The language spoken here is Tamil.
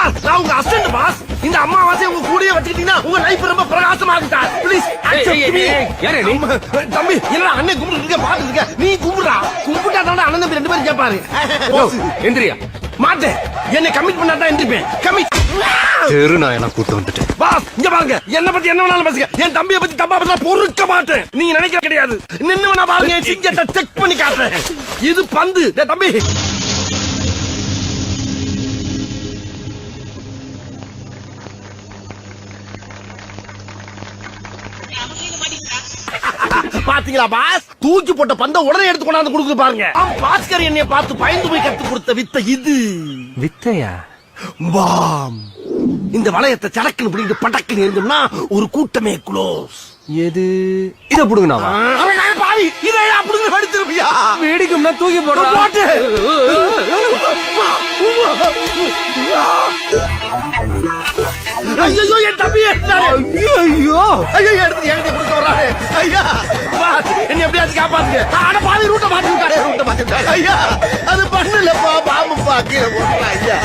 பாஸ் நான் உங்க அசிஸ்டன்ட் பாஸ். இந்த அம்மாவாசை உங்க கூடயே வச்சுக்கிட்டீங்கன்னா உங்க லைஃப் ரொம்ப பிரகாசமா இருக்கு சார். ப்ளீஸ் தம்பி என்ன அண்ணன் கும்பிட்டு பாத்து இருக்க, நீ கும்பிடுறா. கும்பிட்டா தான் அண்ணன் தம்பி 2 பேரும் கேட்பாரு. எந்திரியா மாட்டேன், என்னை கமிட் பண்ணா தான் எந்திரிப்பேன். கமிட் தெரு நான் என்ன கூட்டு வந்துட்டேன். பாஸ் இங்க பாருங்க, என்ன பத்தி என்ன வேணாலும் பேசுங்க, என் தம்பியை பத்தி தப்பா பேச பொறுக்க மாட்டேன். நீங்க நினைக்கிற கிடையாது. நின்னு வேணா பாருங்க, என் சிங்கத்தை செக் பண்ணி காட்டுறேன். இது பந்து தம்பி. பாத்தீங்களா பாஸ், தூக்கி போட்ட பந்த உடனே எடுத்து கொண்டாந்து கொடுக்குது பாருங்க. பாஸ்கர் என்னைய பார்த்து பயந்து போய் கத்து கொடுத்த வித்தை இது. வித்தையா? பாம். இந்த வளையத்தை சடக்குன்னு பிடிக்கிட்டு படக்குன்னு இருந்தோம்னா ஒரு கூட்டமே க்ளோஸ். எது? இத புடுங்கனா பாவி, இதை அப்படிங்க எடுத்துருப்பியா? வேடிக்கும்னா தூக்கி போட்டு ஐயோ என் தம்பி ஐயோ எடுத்து என்கிட்ட கொடுத்து வர்றாரு. ஐயா என்ன எப்படியாச்சும் காப்பாத்துங்க. ஆனா பாதி ரூட்டை மாத்தி விட்டாரு. ஐயா அது பண்ணலப்பா, பாம்பு பாக்க ஐயா.